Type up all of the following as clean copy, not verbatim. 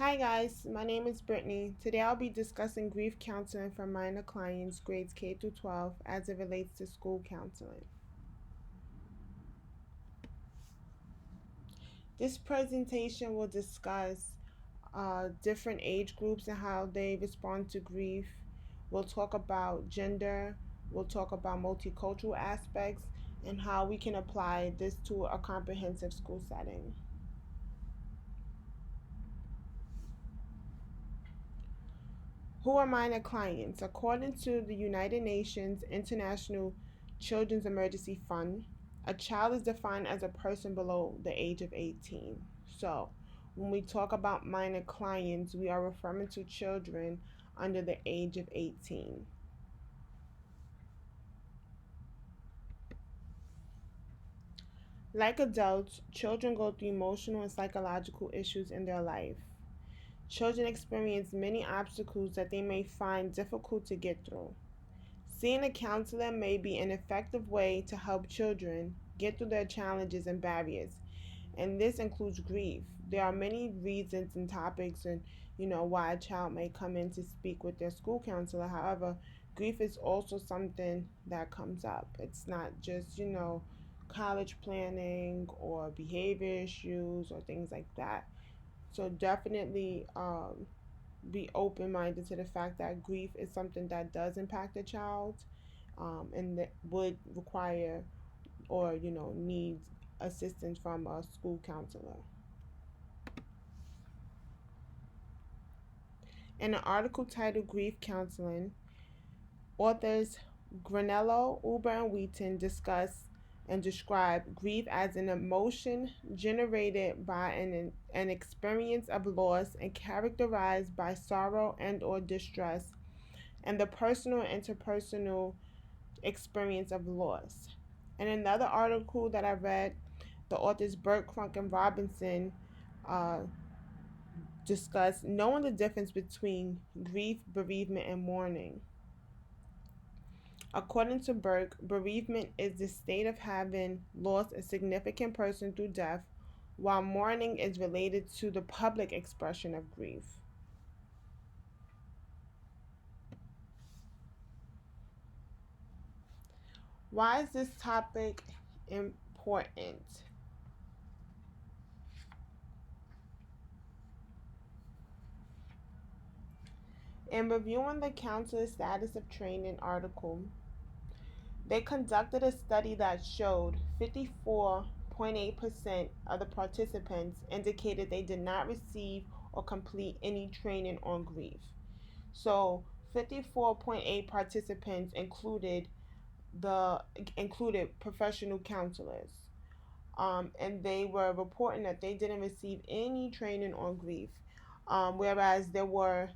Hi guys, my name is Brittany. Today I'll be discussing grief counseling for minor clients grades K through 12 as it relates to school counseling. This presentation will discuss different age groups and how they respond to grief. We'll talk about gender, we'll talk about multicultural aspects, and how we can apply this to a comprehensive school setting. Who are minor clients? According to the United Nations International Children's Emergency Fund, a child is defined as a person below the age of 18. So, when we talk about minor clients, we are referring to children under the age of 18. Like adults, children go through emotional and psychological issues in their life. Children experience many obstacles that they may find difficult to get through. Seeing a counselor may be an effective way to help children get through their challenges and barriers, and this includes grief. There are many reasons and topics and why a child may come in to speak with their school counselor. However, grief is also something that comes up. It's not just, college planning or behavior issues or things like that. So definitely be open minded to the fact that grief is something that does impact a child, and that would require or needs assistance from a school counselor. In an article titled Grief Counseling, authors Granello, Uber, and Wheaton discuss and describe grief as an emotion generated by an experience of loss and characterized by sorrow and or distress and the personal and interpersonal experience of loss. In another article that I read, the authors Burt, Crunk, and Robinson uh, discuss knowing the difference between grief, bereavement, and mourning. According to Burke, bereavement is the state of having lost a significant person through death, while mourning is related to the public expression of grief. Why is this topic important? In reviewing the counselor status of training article, they conducted a study that showed 54.8% of the participants indicated they did not receive or complete any training on grief. So 54.8 participants the included professional counselors. And they were reporting that they didn't receive any training on grief. Whereas there were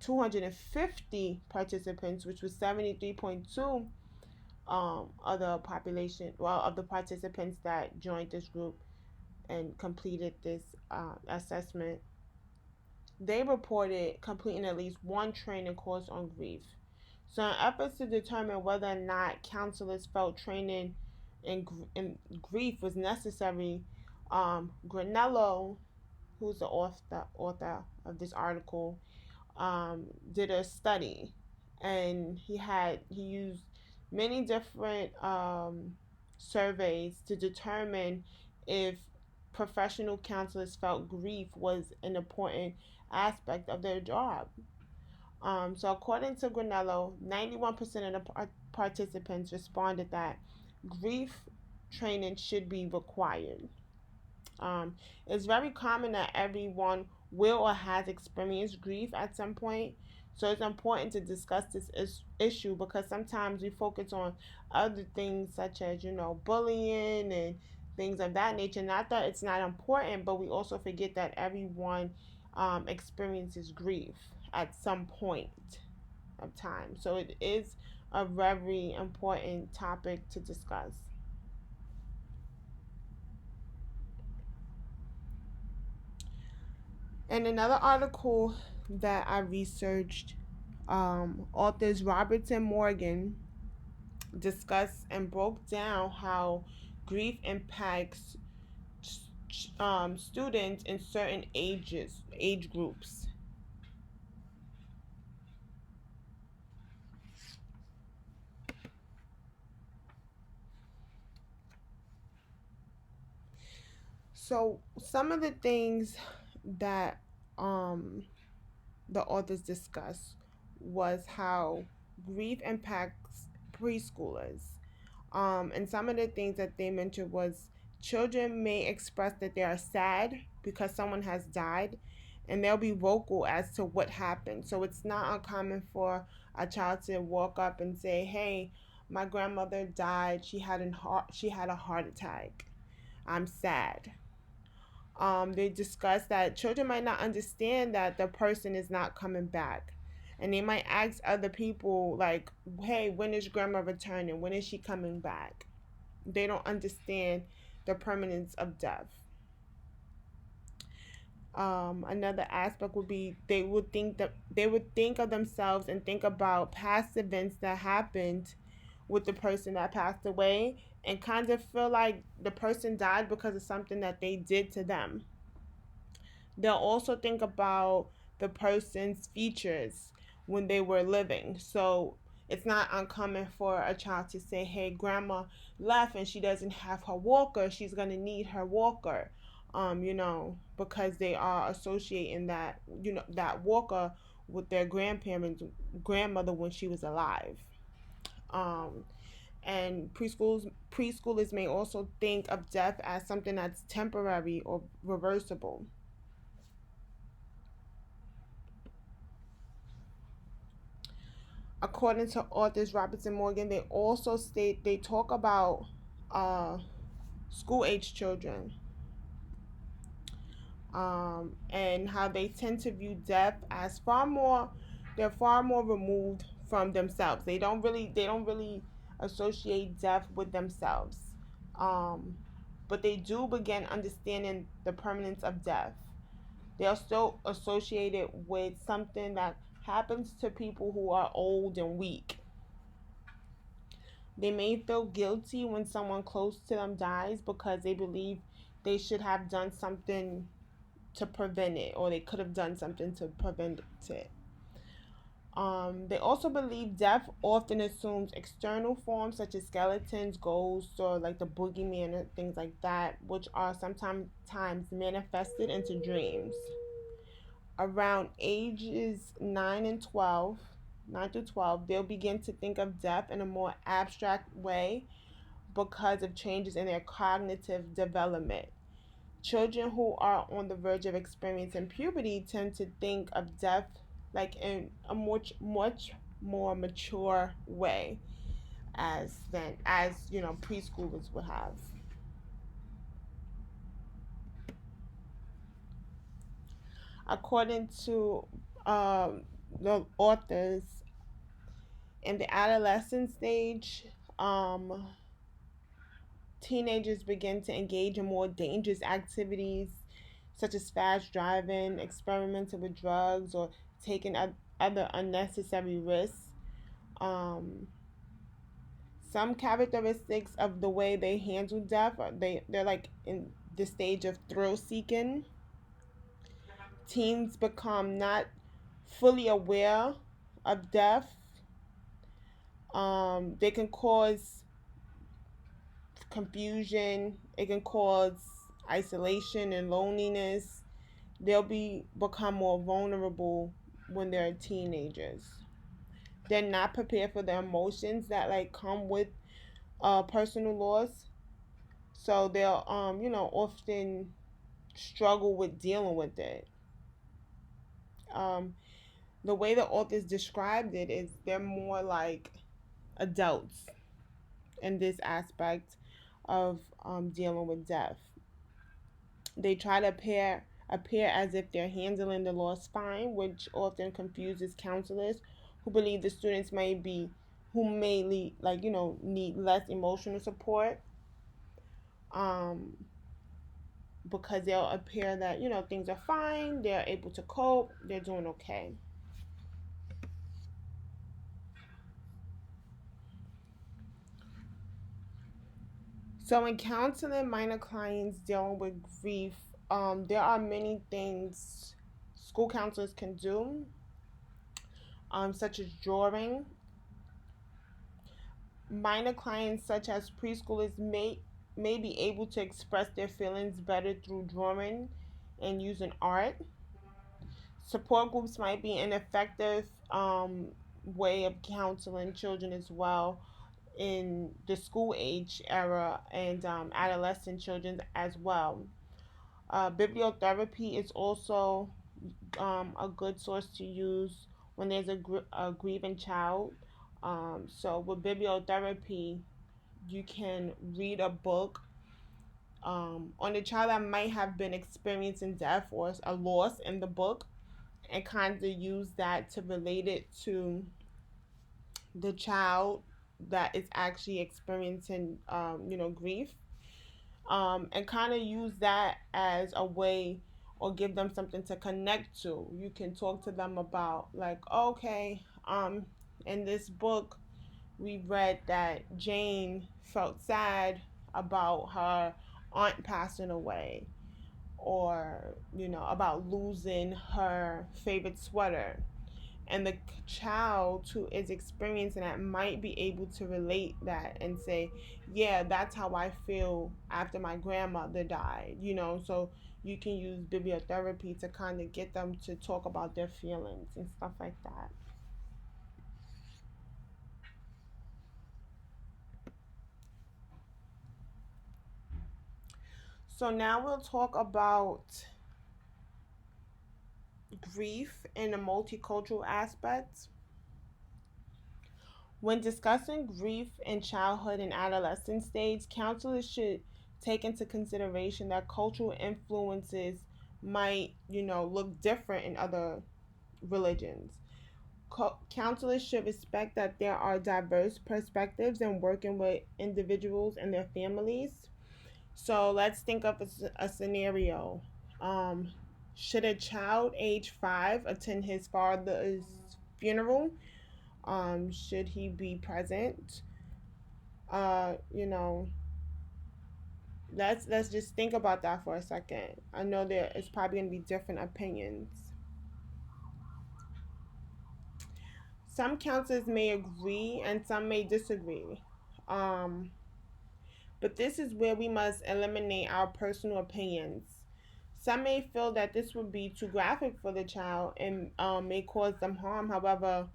250 participants, which was 73.2 of the population, well, of the participants that joined this group and completed this assessment. They reported completing at least one training course on grief. So, in efforts to determine whether or not counselors felt training in grief was necessary, Granello, who's the author of this article, did a study, and he used many different surveys to determine if professional counselors felt grief was an important aspect of their job. So according to Granello, 91% of the participants responded that grief training should be required. It's very common that everyone will or has experienced grief at some point. So it's important to discuss this issue because sometimes we focus on other things such as, bullying and things of that nature. Not that it's not important, but we also forget that everyone experiences grief at some point of time. So it is a very important topic to discuss. In another article that I researched, authors Roberts and Morgan discussed and broke down how grief impacts students in certain age groups. So some of the things that um, the authors discussed was how grief impacts preschoolers. And some of the things that they mentioned was children may express that they are sad because someone has died, and they'll be vocal as to what happened. So it's not uncommon for a child to walk up and say, "Hey, my grandmother died. She had a heart attack. I'm sad." They discuss that children might not understand that the person is not coming back. And they might ask other people, like, "Hey, when is grandma returning? When is she coming back?" They don't understand the permanence of death. Another aspect would be they would think of themselves and think about past events that happened with the person that passed away, and kind of feel like the person died because of something that they did to them. They'll also think about the person's features when they were living. So it's not uncommon for a child to say, "Hey, grandma left and she doesn't have her walker. She's going to need her walker." Because they are associating that walker with their grandmother when she was alive. Um, and preschoolers may also think of death as something that's temporary or reversible. According to authors Robertson Morgan, they talk about uh, school age children, and how they tend to view death as they're far more removed from themselves. They don't really associate death with themselves, um, but they do begin understanding the permanence of death. They are still associated with something that happens to people who are old and weak. They may feel guilty when someone close to them dies because they believe they should have done something to prevent it, or they could have done something to prevent it. They also believe death often assumes external forms such as skeletons, ghosts, or like the boogeyman and things like that, which are sometimes manifested into dreams. Around ages 9 to 12, they'll begin to think of death in a more abstract way because of changes in their cognitive development. Children who are on the verge of experiencing puberty tend to think of death like in a much more mature way as preschoolers would have. According to the authors, in the adolescent stage, um, teenagers begin to engage in more dangerous activities such as fast driving, experimenting with drugs, or taking other unnecessary risks. Um, some characteristics of the way they handle death they're like in the stage of thrill seeking. Teens become not fully aware of death. They can cause confusion. It can cause isolation and loneliness. They'll become more vulnerable when they're teenagers. They're not prepared for the emotions that like come with personal loss. So they'll often struggle with dealing with it. Um, the way the authors described it is they're more like adults in this aspect of dealing with death. They try to appear as if they're handling the loss fine, which often confuses counselors who believe the students need less emotional support, um, because they'll appear that things are fine, they're able to cope, they're doing okay. So, in counseling minor clients dealing with grief, there are many things school counselors can do, such as drawing. Minor clients, such as preschoolers, may be able to express their feelings better through drawing and using art. Support groups might be an effective way of counseling children as well in the school age era and adolescent children as well. Bibliotherapy is also a good source to use when there's a grieving child. So with bibliotherapy, you can read a book on a child that might have been experiencing death or a loss in the book, and kind of use that to relate it to the child that is actually experiencing, grief, and kind of use that as a way or give them something to connect to. You can talk to them about, like, okay, in this book, we read that Jane felt sad about her aunt passing away, or, about losing her favorite sweater. And the child who is experiencing that might be able to relate that and say, yeah, that's how I feel after my grandmother died, so you can use bibliotherapy to kind of get them to talk about their feelings and stuff like that. So now we'll talk about grief in a multicultural aspect. When discussing grief in childhood and adolescent stage, counselors should take into consideration that cultural influences might, look different in other religions. Counselors should respect that there are diverse perspectives in working with individuals and their families. So let's think of a scenario. Um, should a child age 5 attend his father's funeral? Should he be present? Uh, you know, let's just think about that for a second. I know there is probably gonna be different opinions. Some counselors may agree and some may disagree. Um, but this is where we must eliminate our personal opinions. Some may feel that this would be too graphic for the child and may cause them harm. However,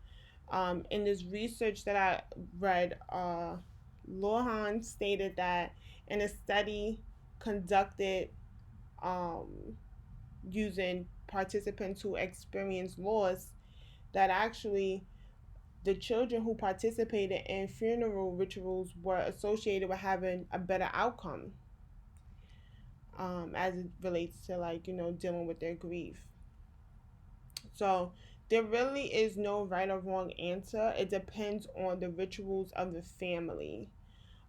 in this research that I read, Lohan stated that in a study conducted um, using participants who experienced loss, that actually the children who participated in funeral rituals were associated with having a better outcome, as it relates to, like, dealing with their grief. So there really is no right or wrong answer. It depends on the rituals of the family.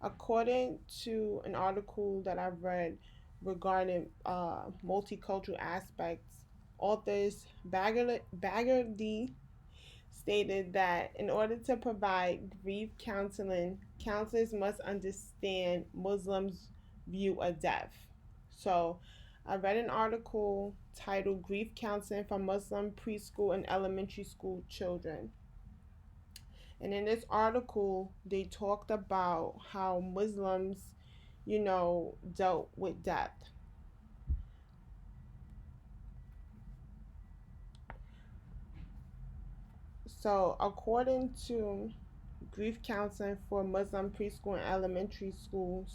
According to an article that I've read regarding multicultural aspects, authors Baggerdy stated that in order to provide grief counseling, counselors must understand Muslims' view of death. So, I read an article titled Grief Counseling for Muslim Preschool and Elementary School Children. And in this article, they talked about how Muslims, dealt with death. So, according to grief counseling for Muslim preschool and elementary school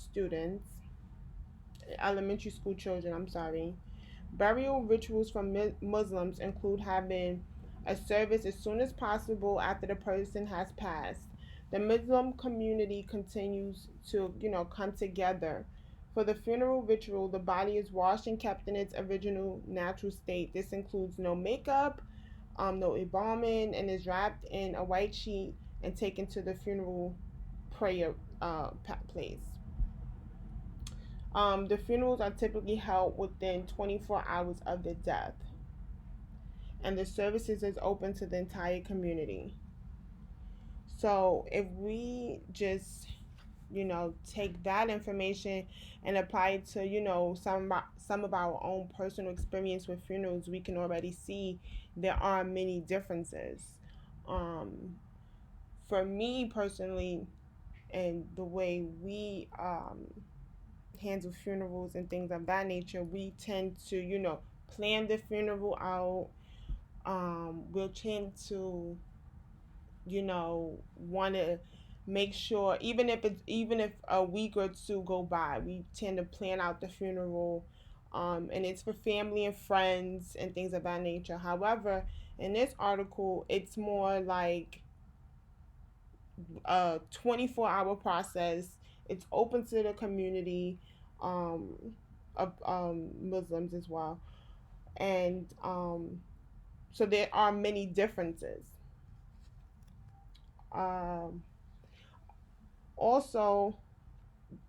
children, I'm sorry. Burial rituals for Muslims include having a service as soon as possible after the person has passed. The Muslim community continues to, come together. For the funeral ritual, the body is washed and kept in its original natural state. This includes no makeup, no embalming, and is wrapped in a white sheet and taken to the funeral prayer place. The funerals are typically held within 24 hours of the death, and the services is open to the entire community. So if we just take that information and apply it to, some of our own personal experience with funerals, we can already see there are many differences. Um, for me personally, and the way we handle funerals and things of that nature, we tend to, plan the funeral out. We'll tend to, want to make sure, even if a week or two go by, we tend to plan out the funeral, and it's for family and friends and things of that nature. However, in this article, it's more like a 24-hour process. It's open to the community, um, of Muslims as well, and so there are many differences. Um, Also,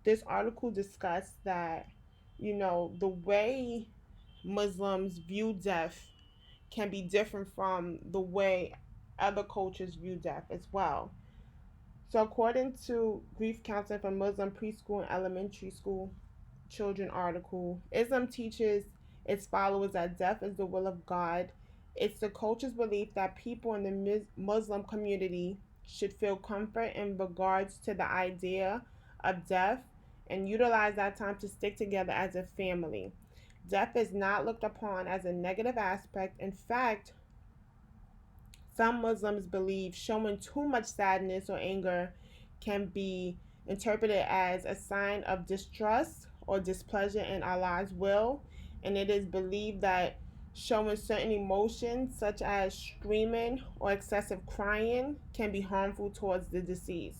this article discussed that, the way Muslims view death can be different from the way other cultures view death as well. So, according to Grief Counseling for Muslim Preschool and Elementary School Children article, Islam teaches its followers that death is the will of God. It's the culture's belief that people in the Muslim community should feel comfort in regards to the idea of death and utilize that time to stick together as a family. Death is not looked upon as a negative aspect. In fact, some Muslims believe showing too much sadness or anger can be interpreted as a sign of distrust or displeasure in Allah's will, and it is believed that showing certain emotions, such as screaming or excessive crying, can be harmful towards the deceased.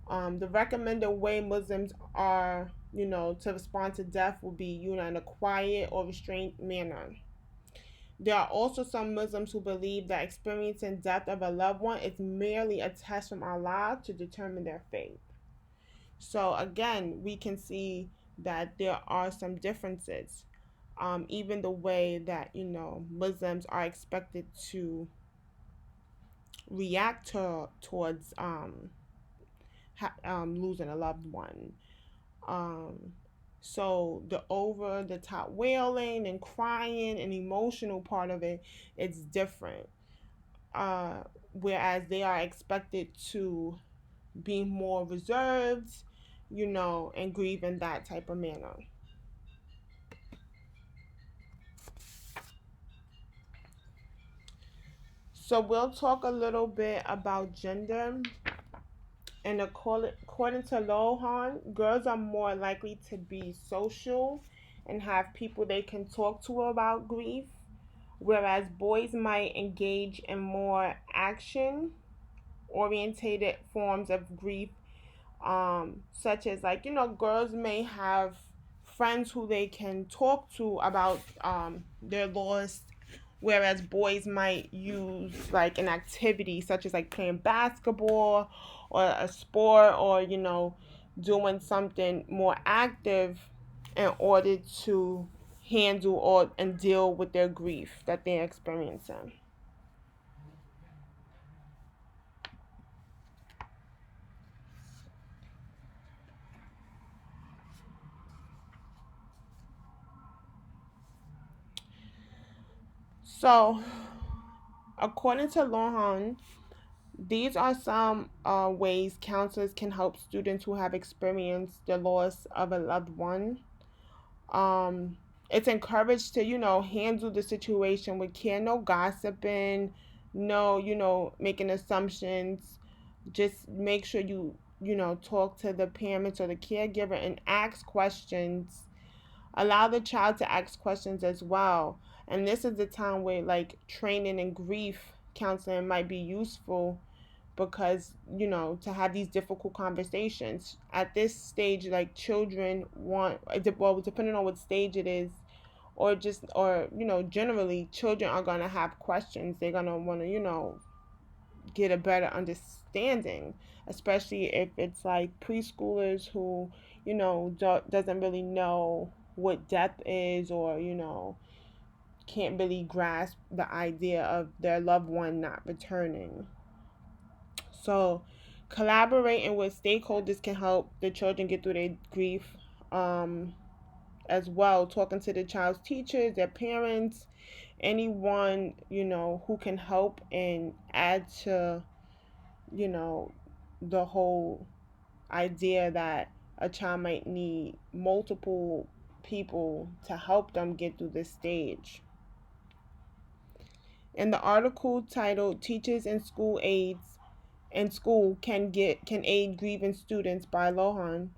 The recommended way Muslims are, to respond to death will be, in a quiet or restrained manner. There are also some Muslims who believe that experiencing death of a loved one is merely a test from Allah to determine their fate. So again, we can see that there are some differences. Even the way that, Muslims are expected to react towards losing a loved one. Um, so the over the top wailing and crying and emotional part of it, it's different. Whereas they are expected to be more reserved, and grieve in that type of manner. So we'll talk a little bit about gender. And according to Lohan, girls are more likely to be social and have people they can talk to about grief, whereas boys might engage in more action orientated forms of grief, such as, like, girls may have friends who they can talk to about their loss, whereas boys might use like an activity such as like playing basketball or a sport, or doing something more active in order to handle or and deal with their grief that they're experiencing. So, according to Lohan, these are some ways counselors can help students who have experienced the loss of a loved one. Um, it's encouraged to, handle the situation with care, no gossiping, no, making assumptions. Just make sure you, talk to the parents or the caregiver and ask questions. Allow the child to ask questions as well. And this is the time where, like, training and grief counseling might be useful, because, to have these difficult conversations at this stage, like, children want, well, depending on what stage it is, or generally children are going to have questions. They're going to want to, get a better understanding, especially if it's like preschoolers who, doesn't really know what death is, or, can't really grasp the idea of their loved one not returning. So, Collaborating with stakeholders can help the children get through their grief, as well. Talking to the child's teachers, their parents, anyone, who can help and add to, you know, the whole idea that a child might need multiple people to help them get through this stage. In the article titled "Teachers and School Aids in School Can Aid Grieving Students" by Lohan,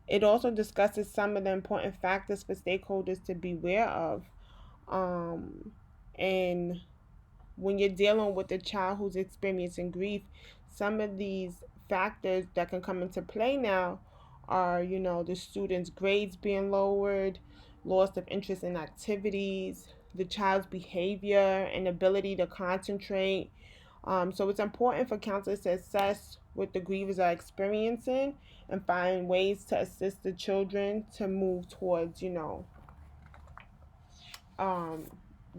it also discusses some of the important factors for stakeholders to be aware of. And when you're dealing with a child who's experiencing grief, some of these factors that can come into play now are, the student's grades being lowered, loss of interest in activities, the child's behavior and ability to concentrate. So it's important for counselors to assess what the grievers are experiencing and find ways to assist the children to move towards, um,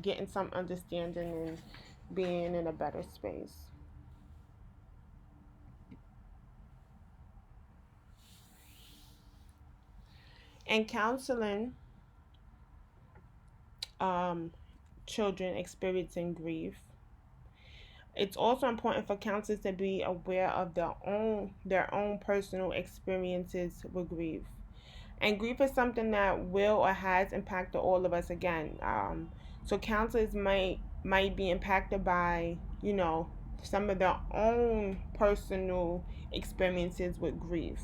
getting some understanding and being in a better space. And counseling children experiencing grief, it's also important for counselors to be aware of their own personal experiences with grief. And grief is something that will or has impacted all of us again. So counselors might be impacted by, some of their own personal experiences with grief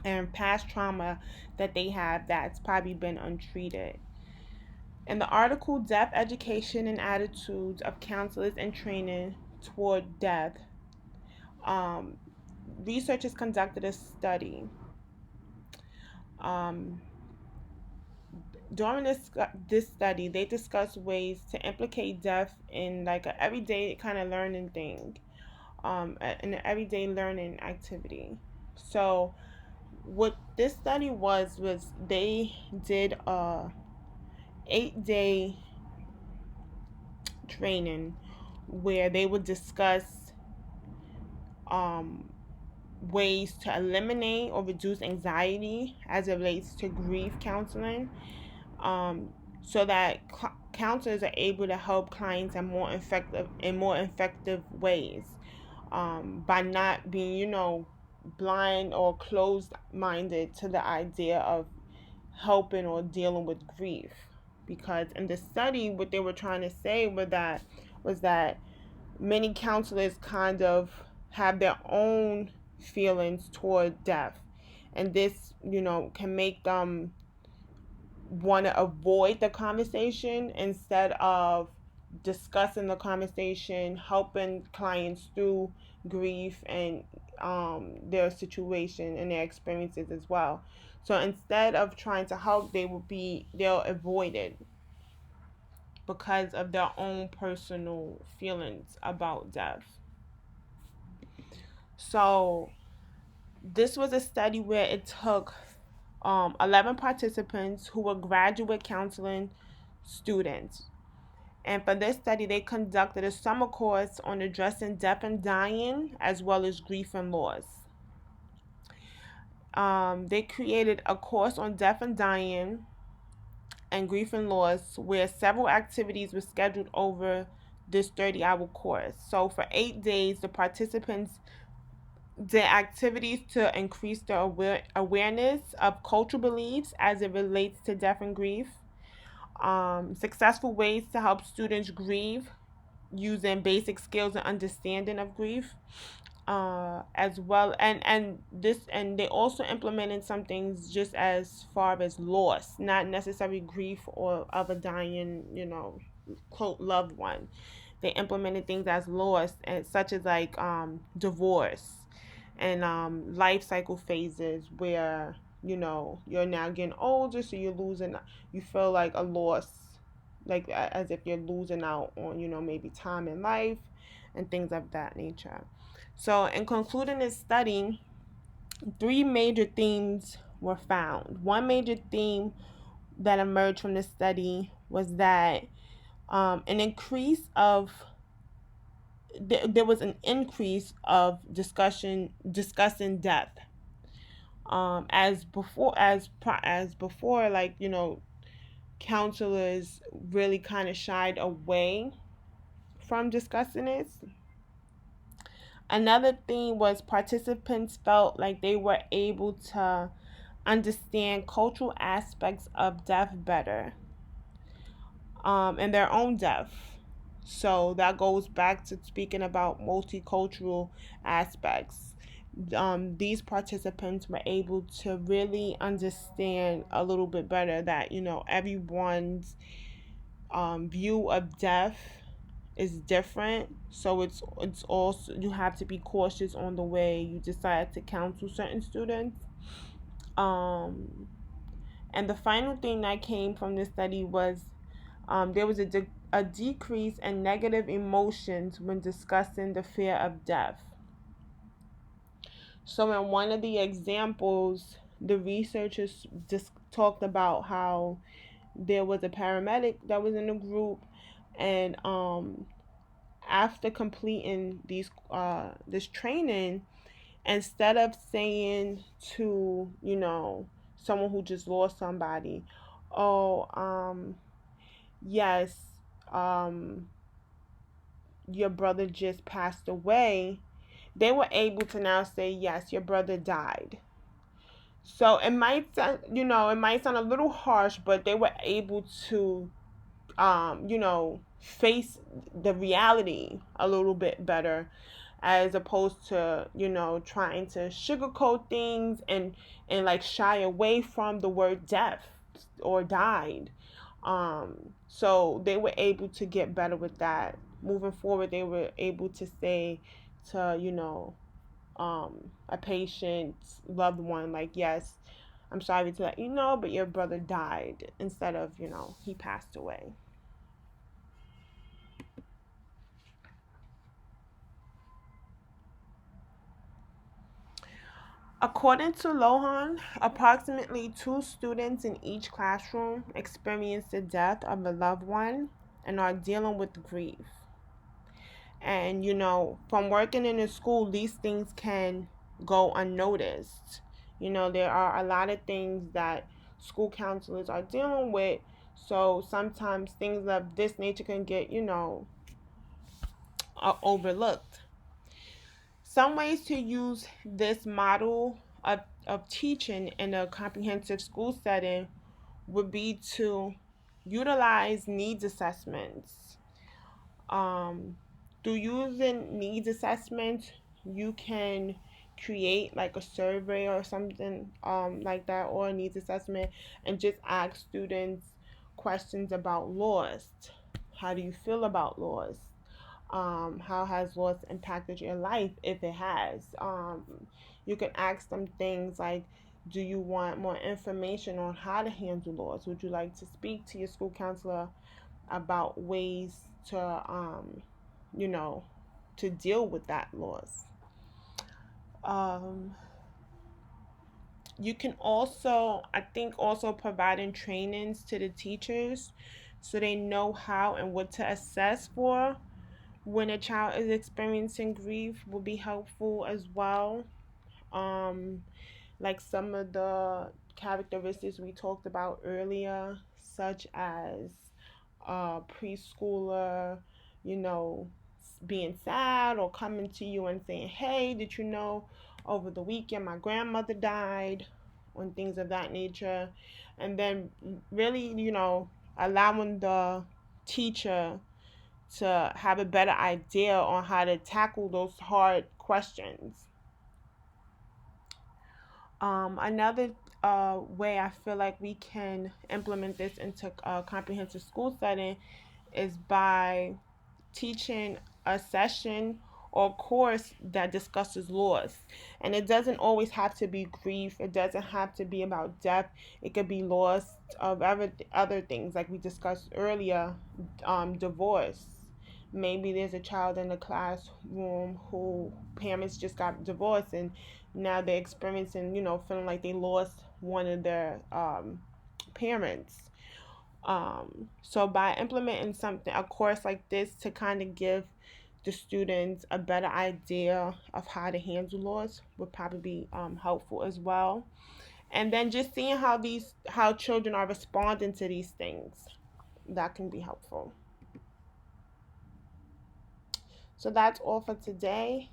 and past trauma that they have that's probably been untreated. In the article "Death Education and Attitudes of Counselors and Training Toward Death," um, researchers conducted a study. Um, During this study, they discussed ways to implicate death in like an everyday kind of learning thing, in an everyday learning activity. So, what this study was they did a 8-day training where they would discuss um, ways to eliminate or reduce anxiety as it relates to grief counseling, um, so that counselors are able to help clients in more effective ways, by not being, blind or closed minded to the idea of helping or dealing with grief. Because in the study, what they were trying to say was that many counselors kind of have their own feelings toward death, and this, can make them want to avoid the conversation instead of discussing the conversation, helping clients through grief and their situation and their experiences as well. So instead of trying to help, they'll avoid it because of their own personal feelings about death. So this was a study where it took 11 participants who were graduate counseling students. And for this study, they conducted a summer course on addressing death and dying, as well as grief and loss. They created a course on death and dying and grief and loss where several activities were scheduled over this 30-hour course. So for 8 days, the participants did activities to increase their awareness of cultural beliefs as it relates to death and grief, successful ways to help students grieve using basic skills and understanding of grief, as well, and they also implemented some things just as far as loss, not necessarily grief or of a dying, quote, loved one. They implemented things as loss, and such as like divorce and life cycle phases where, you're now getting older, so you feel like a loss, like as if you're losing out on, maybe time in life and things of that nature. So in concluding this study, 3 major themes were found. One major theme that emerged from the study was that an increase of there was an increase of discussing death. As before, like, counselors really kind of shied away from discussing it. Another thing was participants felt like they were able to understand cultural aspects of death better, and their own death. So that goes back to speaking about multicultural aspects. These participants were able to really understand a little bit better that, everyone's view of death is different. So it's also, you have to be cautious on the way you decide to counsel certain students. Um, and the final thing that came from this study was, there was a decrease in negative emotions when discussing the fear of death. So, in one of the examples, the researchers just talked about how there was a paramedic that was in the group, and after completing this training, instead of saying to, someone who just lost somebody, oh, yes, um your brother just passed away, they were able to now say, yes, your brother died. So it might sound a little harsh, but they were able to, face the reality a little bit better, as opposed to, trying to sugarcoat things and like shy away from the word death or died. So they were able to get better with that. Moving forward, they were able to say to, a patient's loved one, like, yes, I'm sorry to let you know, but your brother died, instead of, he passed away. According to Lohan, approximately two students in each classroom experienced the death of a loved one and are dealing with grief. And, from working in a school, these things can go unnoticed. There are a lot of things that school counselors are dealing with. So sometimes things of this nature can get, overlooked. Some ways to use this model of teaching in a comprehensive school setting would be to utilize needs assessments. Um, through using needs assessments, you can create like a survey or something, like that, or a needs assessment, and just ask students questions about loss. How do you feel about loss? How has loss impacted your life, if it has? You can ask them things like, do you want more information on how to handle loss? Would you like to speak to your school counselor about ways to, you know, to deal with that loss? Um, you can also, I think, also providing trainings to the teachers so they know how and what to assess for when a child is experiencing grief will be helpful as well. Um, like some of the characteristics we talked about earlier, such as a preschooler, you know, being sad or coming to you and saying, hey, did you know over the weekend my grandmother died, and things of that nature. And then really, allowing the teacher to have a better idea on how to tackle those hard questions. Another way I feel like we can implement this into a comprehensive school setting is by teaching a session or course that discusses loss. And it doesn't always have to be grief, it doesn't have to be about death. It could be loss of other things, like we discussed earlier, divorce. Maybe there's a child in the classroom who parents just got divorced, and now they're experiencing, feeling like they lost one of their parents. So by implementing something, a course like this, to kind of give the students a better idea of how to handle laws would probably be helpful as well. And then just seeing how children are responding to these things, that can be helpful. So that's all for today.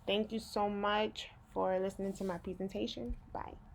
Thank you so much for listening to my presentation. Bye.